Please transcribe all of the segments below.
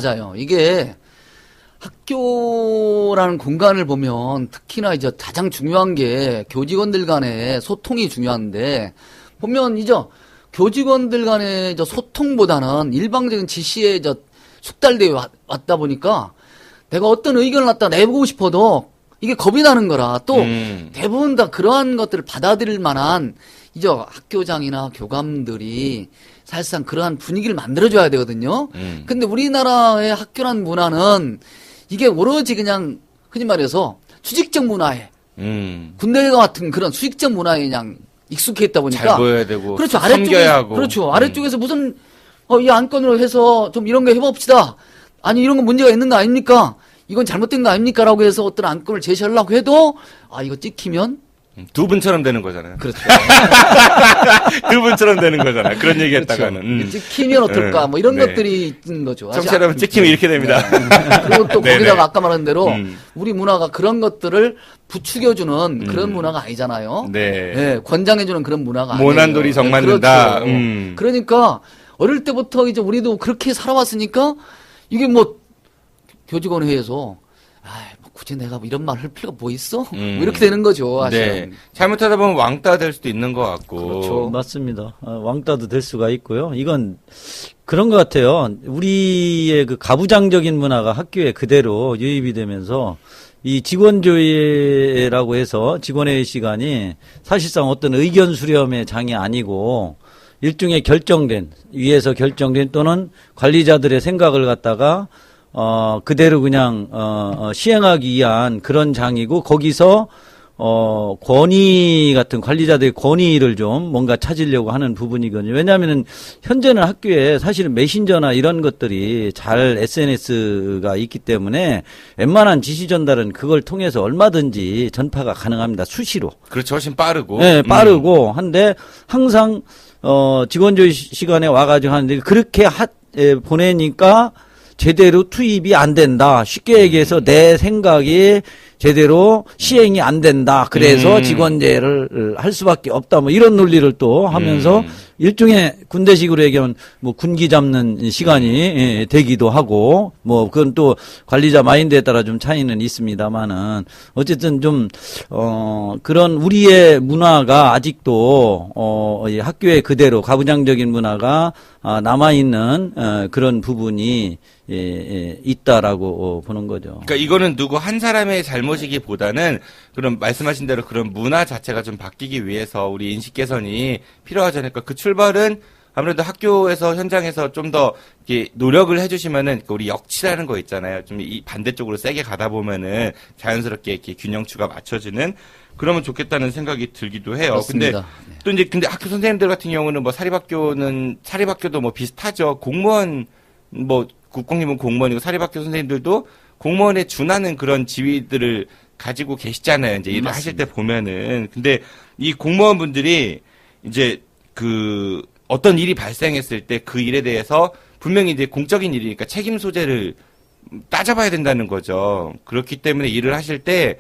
맞아요. 이게 학교라는 공간을 보면 특히나 이제 가장 중요한 게 교직원들 간의 소통이 중요한데 보면 이제 교직원들 간의 이제 소통보다는 일방적인 지시에 이제 숙달되어 왔다 보니까 내가 어떤 의견을 갖다 내보고 싶어도 이게 겁이 나는 거라 또 대부분 다 그러한 것들을 받아들일 만한 이제 학교장이나 교감들이 사실상 그러한 분위기를 만들어줘야 되거든요. 근데 우리나라의 학교란 문화는 이게 오로지 그냥 흔히 말해서 수직적 문화에 군대와 같은 그런 수직적 문화에 그냥 익숙해 있다 보니까 잘 보여야 되고 그렇죠. 섬겨야 하고 그렇죠. 아래쪽에서 무슨 이 안건으로 해서 좀 이런 거 해봅시다. 아니 이런 거 문제가 있는 거 아닙니까? 이건 잘못된 거 아닙니까? 라고 해서 어떤 안건을 제시하려고 해도 이거 찍히면 두 분처럼 되는 거잖아요. 그렇죠. 두 분처럼 되는 거잖아요. 그런 얘기 했다가는. 그렇죠. 찍히면 어떨까? 뭐 이런 것들이 있는 거죠. 청취자 여러분 찍히면 이렇게 됩니다. 그리고 또 네네. 거기다가 아까 말한 대로 우리 문화가 그런 것들을 부추겨주는 그런 문화가 아니잖아요. 네. 네, 권장해주는 그런 문화가 아니에요. 모난돌이 정 맞는다. 그렇죠. 그러니까 어릴 때부터 이제 우리도 그렇게 살아왔으니까 이게 뭐 교직원 회의에서 뭐 굳이 내가 뭐 이런 말 할 필요가 뭐 있어? 뭐 이렇게 되는 거죠. 사실은. 네. 잘못하다 보면 왕따 될 수도 있는 것 같고. 그렇죠. 맞습니다. 왕따도 될 수가 있고요. 이건 그런 것 같아요. 우리의 그 가부장적인 문화가 학교에 그대로 유입이 되면서 이 직원조회라고 해서 직원회의 시간이 사실상 어떤 의견 수렴의 장이 아니고 일종의 결정된, 위에서 결정된 또는 관리자들의 생각을 갖다가 그대로 그냥, 시행하기 위한 그런 장이고, 거기서, 권위 같은 관리자들의 권위를 좀 뭔가 찾으려고 하는 부분이거든요. 왜냐하면은, 현재는 학교에 사실은 메신저나 이런 것들이 잘 SNS가 있기 때문에 웬만한 지시 전달은 그걸 통해서 얼마든지 전파가 가능합니다. 수시로. 그렇죠. 훨씬 빠르고. 네, 빠르고. 한데, 항상, 직원조회 시간에 와가지고 하는데, 그렇게 보내니까, 제대로 투입이 안 된다. 쉽게 얘기해서 내 생각이 제대로 시행이 안 된다. 그래서 직원제를 할 수밖에 없다. 뭐 이런 논리를 또 하면서 일종의 군대식으로 얘기하면 뭐 군기 잡는 시간이 되기도 하고 뭐 그건 또 관리자 마인드에 따라 좀 차이는 있습니다만은 어쨌든 좀 그런 우리의 문화가 아직도 이 학교에 그대로 가부장적인 문화가 남아 있는 그런 부분이 있다라고 보는 거죠. 그러니까 이거는 누구 한 사람의 잘못이기보다는 그런 말씀하신 대로 그런 문화 자체가 좀 바뀌기 위해서 우리 인식 개선이 필요하지 않을까. 그 출발은 아무래도 학교에서 현장에서 좀 더 노력을 해주시면은 우리 역치라는 거 있잖아요. 좀 이 반대쪽으로 세게 가다 보면은 자연스럽게 이렇게 균형추가 맞춰지는 그러면 좋겠다는 생각이 들기도 해요. 그렇습니다. 근데 학교 선생님들 같은 경우는 뭐 사립학교도 뭐 비슷하죠. 공무원 뭐 국공립은 공무원이고 사립학교 선생님들도 공무원에 준하는 그런 지위들을 가지고 계시잖아요. 이제 일을 맞습니다. 하실 때 보면은. 근데 이 공무원분들이 이제 그 어떤 일이 발생했을 때 그 일에 대해서 분명히 이제 공적인 일이니까 책임 소재를 따져봐야 된다는 거죠. 그렇기 때문에 일을 하실 때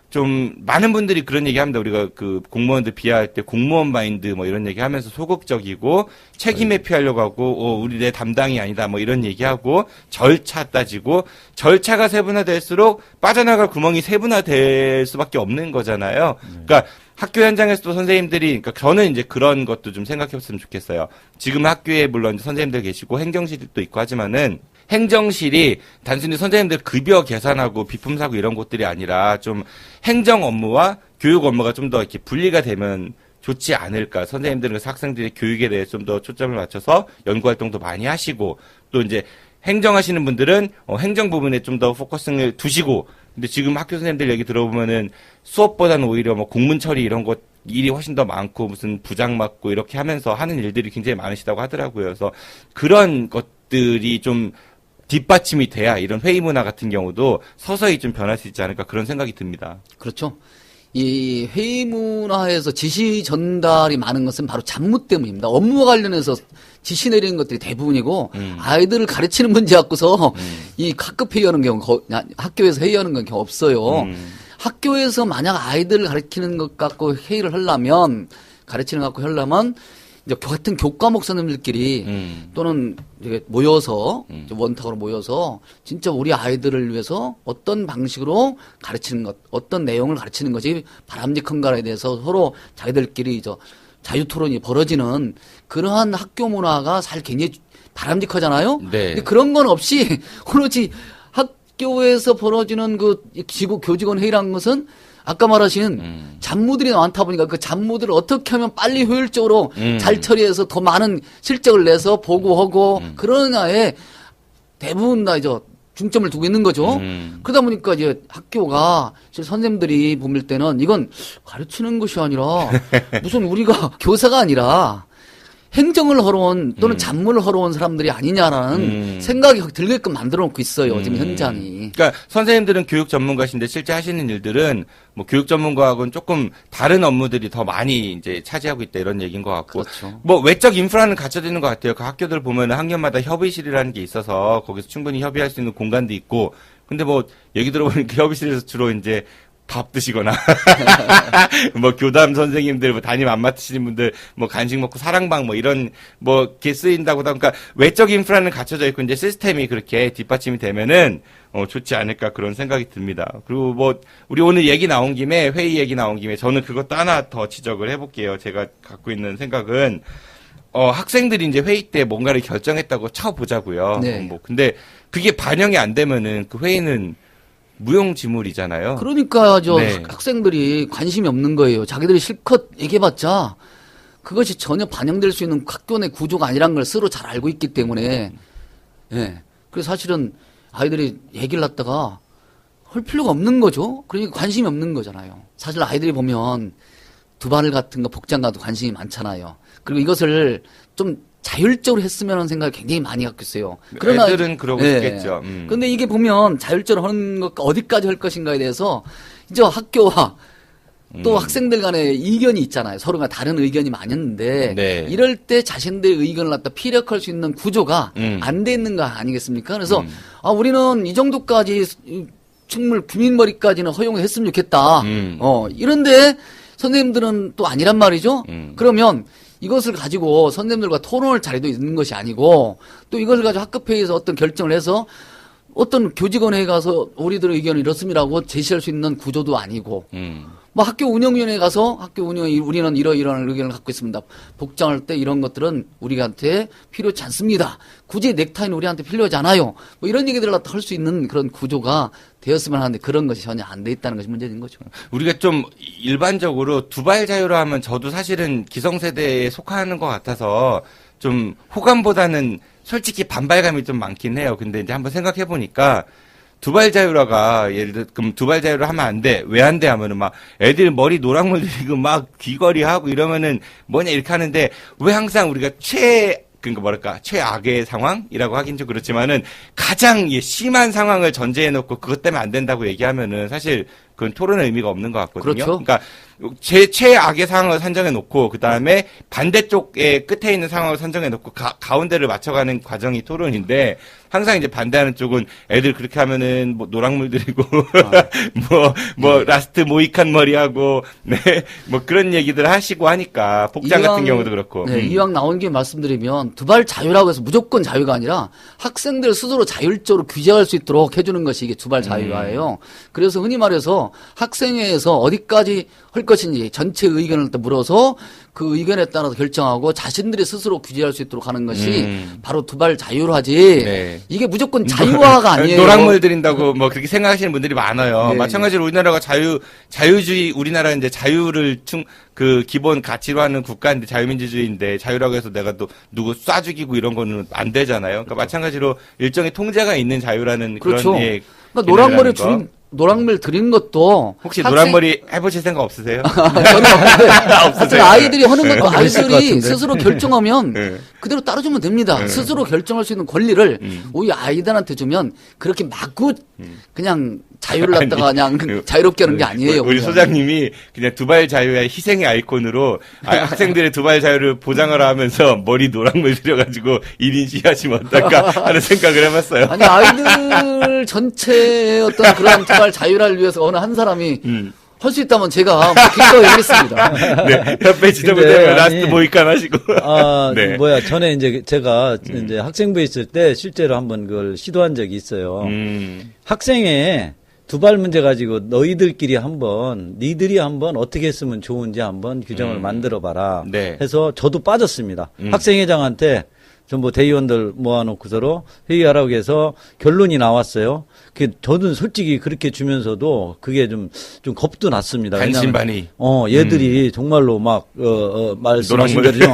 좀 많은 분들이 그런 얘기 합니다. 우리가 그 공무원들 비하할 때 공무원 마인드 뭐 이런 얘기 하면서 소극적이고 책임 회피하려고 하고 우리 내 담당이 아니다 뭐 이런 얘기하고 절차 따지고 절차가 세분화될수록 빠져나갈 구멍이 세분화될 수밖에 없는 거잖아요. 그러니까 학교 현장에서도 선생님들이, 그러니까 저는 이제 그런 것도 좀 생각해 봤으면 좋겠어요. 지금 학교에 물론 선생님들 계시고 행정실도 있고 하지만은 행정실이 단순히 선생님들 급여 계산하고 비품 사고 이런 것들이 아니라 좀 행정 업무와 교육 업무가 좀 더 이렇게 분리가 되면 좋지 않을까. 선생님들은 그래서 학생들의 교육에 대해 좀 더 초점을 맞춰서 연구 활동도 많이 하시고 또 이제 행정하시는 분들은 행정 부분에 좀 더 포커싱을 두시고 근데 지금 학교 선생님들 얘기 들어보면은 수업보다는 오히려 뭐 공문 처리 이런 것 일이 훨씬 더 많고 무슨 부장 맡고 이렇게 하면서 하는 일들이 굉장히 많으시다고 하더라고요. 그래서 그런 것들이 좀 뒷받침이 돼야 이런 회의 문화 같은 경우도 서서히 좀 변할 수 있지 않을까 그런 생각이 듭니다. 그렇죠. 이 회의 문화에서 지시 전달이 많은 것은 바로 잡무 때문입니다. 업무와 관련해서 지시 내리는 것들이 대부분이고 아이들을 가르치는 문제 갖고서 이 학급 회의하는 경우 학교에서 회의하는 건 경우 없어요. 학교에서 만약 아이들을 가르치는 것 갖고 회의를 하려면 가르치는 것 갖고 하려면 이제 같은 교과 목사님들끼리 또는 이렇게 모여서 원탁으로 모여서 진짜 우리 아이들을 위해서 어떤 방식으로 가르치는 것, 어떤 내용을 가르치는 것이 바람직한가에 대해서 서로 자기들끼리 자유 토론이 벌어지는 그러한 학교 문화가 사실 굉장히 바람직하잖아요. 네. 근데 그런 건 없이 오로지 학교에서 벌어지는 그 교직원 회의라는 것은 아까 말하신 잡무들이 많다 보니까 그 잡무들을 어떻게 하면 빨리 효율적으로 잘 처리해서 더 많은 실적을 내서 보고하고 그러냐에 대부분 다 이제 중점을 두고 있는 거죠. 그러다 보니까 이제 학교가 선생님들이 보실 때는 이건 가르치는 것이 아니라 무슨 우리가 교사가 아니라 행정을 하러 온 또는 잡무를 하러 온 사람들이 아니냐라는 생각이 들게끔 만들어 놓고 있어요. 지금 현장이. 그러니까 선생님들은 교육 전문가신데 실제 하시는 일들은 뭐 교육 전문가하고는 조금 다른 업무들이 더 많이 이제 차지하고 있다 이런 얘기인 것 같고. 그렇죠. 뭐 외적 인프라는 갖춰져 있는 것 같아요. 그 학교들 보면 학년마다 협의실이라는 게 있어서 거기서 충분히 협의할 수 있는 공간도 있고. 근데 뭐 얘기 들어보니까 협의실에서 주로 이제 밥 드시거나 뭐 교담 선생님들 뭐 담임 안 맡으시는 분들 뭐 간식 먹고 사랑방 뭐 이런 뭐 게 쓰인다고 하다 그러니까 외적 인프라는 갖춰져 있고 이제 시스템이 그렇게 뒷받침이 되면은 좋지 않을까 그런 생각이 듭니다. 그리고 뭐 우리 오늘 얘기 나온 김에 회의 얘기 나온 김에 저는 그것도 하나 더 지적을 해볼게요. 제가 갖고 있는 생각은 학생들이 이제 회의 때 뭔가를 결정했다고 쳐보자고요. 네. 뭐 근데 그게 반영이 안 되면은 그 회의는 무용지물이잖아요. 그러니까 네. 학생들이 관심이 없는 거예요. 자기들이 실컷 얘기해봤자 그것이 전혀 반영될 수 있는 학교 내 구조가 아니란 걸 스스로 잘 알고 있기 때문에 예. 그래서 사실은 아이들이 얘기를 갖다가 할 필요가 없는 거죠. 그러니까 관심이 없는 거잖아요. 사실 아이들이 보면 두발 같은 거 복장 가도 관심이 많잖아요. 그리고 이것을 좀 자율적으로 했으면 하는 생각을 굉장히 많이 갖고 있어요. 그러나 애들은 그러고 있겠죠. 근데 이게 보면 자율적으로 하는 것 어디까지 할 것인가에 대해서 이제 학교와 또 학생들 간에 이견이 있잖아요. 서로가 다른 의견이 많았는데 네. 이럴 때 자신들의 의견을 갖다 피력할 수 있는 구조가 안 돼 있는 거 아니겠습니까? 그래서 우리는 이 정도까지 식물 규민머리까지는 허용을 했으면 좋겠다. 이런데 선생님들은 또 아니란 말이죠. 그러면 이것을 가지고 선생님들과 토론할 자리도 있는 것이 아니고 또 이것을 가지고 학급회의에서 어떤 결정을 해서 어떤 교직원회에 가서 우리들의 의견을 이렇습니다라고 제시할 수 있는 구조도 아니고 뭐 학교 운영위원회에 가서 학교 운영이 우리는 이러이러한 의견을 갖고 있습니다. 복장할 때 이런 것들은 우리한테 필요치 않습니다. 굳이 넥타이는 우리한테 필요하지 않아요. 뭐 이런 얘기들을 할 수 있는 그런 구조가 되었으면 하는데 그런 것이 전혀 안 돼 있다는 것이 문제인 거죠. 우리가 좀 일반적으로 두발 자유로 하면 저도 사실은 기성세대에 속하는 것 같아서 좀 호감보다는 솔직히 반발감이 좀 많긴 해요. 근데 이제 한번 생각해 보니까 두발 자유라가 예를 들어 그럼 두발 자유를 하면 안 돼. 왜 안 돼 하면은 막 애들 머리 노랑물 들이고 막 귀걸이 하고 이러면은 뭐냐 이렇게 하는데 왜 항상 우리가 그러니까 뭐랄까 최악의 상황이라고 하긴 좀 그렇지만은 가장 심한 상황을 전제해 놓고 그것 때문에 안 된다고 얘기하면은 사실 그건 토론의 의미가 없는 것 같거든요. 그렇죠. 그러니까 최악의 상황을 선정해 놓고 그 다음에 반대쪽에 끝에 있는 상황을 선정해 놓고 가운데를 맞춰가는 과정이 토론인데 항상 이제 반대하는 쪽은 애들 그렇게 하면은 뭐 노랑물 들이고 뭐 라스트 모이칸 머리하고 네 뭐 그런 얘기들 하시고 하니까 복장 같은 경우도 그렇고 네, 이왕 나온 김에 말씀드리면 두발 자유라고 해서 무조건 자유가 아니라 학생들 스스로 자율적으로 규제할 수 있도록 해주는 것이 이게 두발 자유화예요. 그래서 흔히 말해서 학생회에서 어디까지 할 것인지 전체 의견을 또 물어서 그 의견에 따라서 결정하고 자신들이 스스로 규제할 수 있도록 하는 것이 바로 두발 자유화지. 네. 이게 무조건 자유화가 아니에요. 노랑물 들인다고 뭐 그렇게 생각하시는 분들이 많아요. 네. 마찬가지로 우리나라가 자유주의 우리나라 이제 자유를 그 기본 가치로 하는 국가인데 자유민주주의인데 자유라고 해서 내가 또 누구 쏴 죽이고 이런 거는 안 되잖아요. 그러니까 마찬가지로 일정의 통제가 있는 자유라는 그렇죠. 그런 예. 그러니까 노랑물 드린 것도 혹시 노랑머리 해보실 생각 없으세요? 저는 없는데 하여튼 아이들이 하는 것도 네. 있을 것 아이들이 같은데. 스스로 결정하면 네. 그대로 따라주면 됩니다. 스스로 결정할 수 있는 권리를 우리 아이들한테 주면 그렇게 마구 그냥 자유를 갖다가 그냥 자유롭게 하는 게 아니에요. 우리 그냥. 소장님이 그냥 두발 자유의 희생의 아이콘으로 학생들의 두발 자유를 보장하라 하면서 머리 노랑물 들여가지고 1인 시하시면 어떨까 하는 생각을 해봤어요. 아니 아이들 전체의 어떤 그런 두발 자유를 위해서 어느 한 사람이 할 수 있다면 제가 기꺼이 하겠습니다. 네, 협회 지도부 근데 되면 아니, 라스트 모이칸 하시고. 네. 전에 이제 제가 이제 학생부에 있을 때 실제로 한번 그걸 시도한 적이 있어요. 학생회 두발 문제 가지고 너희들끼리 니들이 한번 어떻게 했으면 좋은지 한번 규정을 만들어 봐라. 네. 해서 저도 빠졌습니다. 학생회장한테 전부 대의원들 모아놓고서로 회의하라고 해서 결론이 나왔어요. 저는 솔직히 그렇게 주면서도 그게 좀 겁도 났습니다. 반신반의. 얘들이 정말로 막, 말씀하신 대로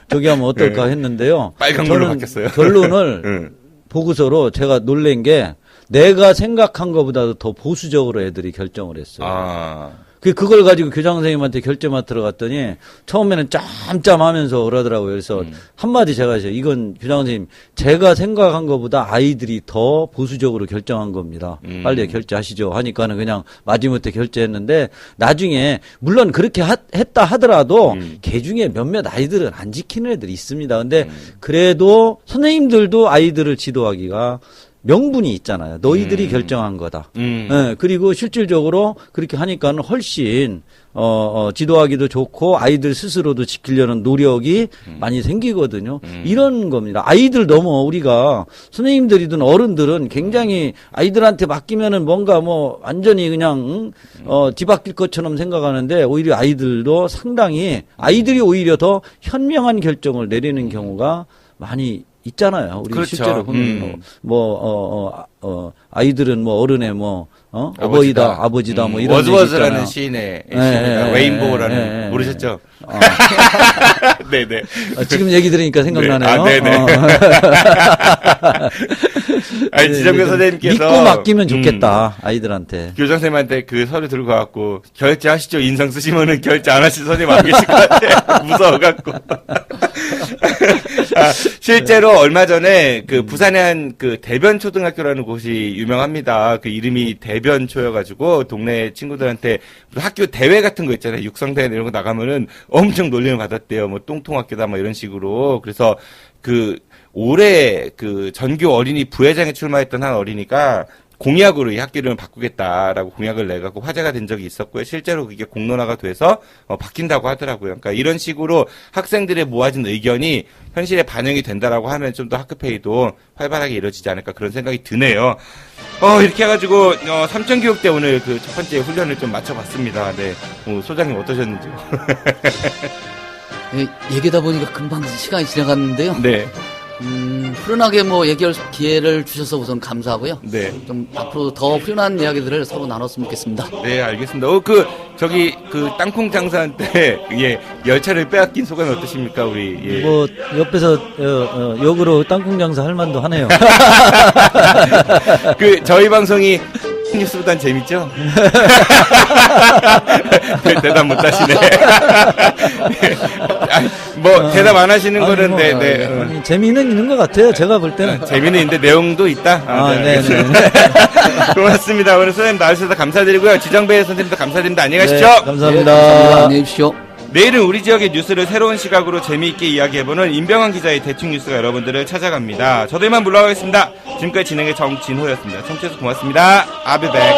저기 하면 어떨까 했는데요. 빨간 걸로 바뀌었어요. 결론을 보고서로 제가 놀란 게 내가 생각한 것보다도 더 보수적으로 애들이 결정을 했어요. 그걸 가지고 교장 선생님한테 결제 맡으러 갔더니 처음에는 짬짬하면서 그러더라고요. 그래서 한마디 제가 했어요. 이건 교장 선생님 제가 생각한 것보다 아이들이 더 보수적으로 결정한 겁니다. 빨리 결제하시죠 하니까는 그냥 마지못해 결제했는데 나중에 물론 그렇게 했다 하더라도 걔 중에 몇몇 아이들은 안 지키는 애들이 있습니다. 근데 그래도 선생님들도 아이들을 지도하기가 명분이 있잖아요. 너희들이 결정한 거다. 네, 그리고 실질적으로 그렇게 하니까는 훨씬 지도하기도 좋고 아이들 스스로도 지키려는 노력이 많이 생기거든요. 이런 겁니다. 아이들 너무 우리가 선생님들이든 어른들은 굉장히 아이들한테 맡기면은 뭔가 뭐 완전히 그냥 뒤바뀔 것처럼 생각하는데 오히려 아이들도 상당히 아이들이 오히려 더 현명한 결정을 내리는 경우가 많이 있잖아요. 우리 그렇죠. 실제로 보면 아이들은 뭐 어른의 어버이다, 아버지다 뭐 이런 얘기 워즈워즈라는 있잖아요. 시인의 시입니다. 웨인보우라는 모르셨죠? 네네. 지금 얘기 들으니까 생각나네요. 네네. 아니 지정교 선생님께서 믿고 맡기면 좋겠다 아이들한테. 교장 선생님한테 그 서류 들고 가갖고 결제하시죠. 인상 쓰시면은 결제 안 하신 선생님 안 계실 것 같아. 무서워갖고. 실제로 얼마 전에 그 부산에 한 그 대변초등학교라는 곳이 유명합니다. 그 이름이 대변초여가지고 동네 친구들한테 학교 대회 같은 거 있잖아요. 육상대회 이런 거 나가면은 엄청 놀림을 받았대요. 뭐 똥통학교다 뭐 이런 식으로. 그래서 올해 전교 어린이 부회장에 출마했던 한 어린이가 공약으로 이 학교 이름을 바꾸겠다라고 공약을 내갖고 화제가 된 적이 있었고요. 실제로 그게 공론화가 돼서 바뀐다고 하더라고요. 그러니까 이런 식으로 학생들의 모아진 의견이 현실에 반영이 된다라고 하면 좀 더 학급회의도 활발하게 이루어지지 않을까 그런 생각이 드네요. 이렇게 해가지고 삼천교육 때 오늘 그 첫 번째 훈련을 좀 마쳐봤습니다. 네, 소장님 어떠셨는지요? 얘기하다 보니까 금방 시간이 지나갔는데요. 네. 훈훈하게 얘기할 기회를 주셔서 우선 감사하고요. 네. 좀 앞으로 더 훈훈한 이야기들을 서로 나눴으면 좋겠습니다. 네, 알겠습니다. 땅콩 장사한 때, 열차를 빼앗긴 소감이 어떠십니까, 우리, 예. 옆에서, 역으로 땅콩 장사 할 만도 하네요. 저희 방송이 뉴스보단 재밌죠? 대답 못 하시네. 대답 안 하시는 거는, 네. 재미는 있는 것 같아요. 제가 볼 때는. 재미는 있는데 내용도 있다? 네. 고맙습니다. 오늘 선생님 나와주셔서 감사드리고요. 지정배 선생님도 감사드립니다. 안녕히 가십시오. 네, 감사합니다. 안녕히 계십시오. 내일은 우리 지역의 뉴스를 새로운 시각으로 재미있게 이야기해보는 임병환 기자의 대충 뉴스가 여러분들을 찾아갑니다. 저도 이만 물러가겠습니다. 지금까지 진행의 정진호였습니다. 청취해주셔서 고맙습니다. I'll be back.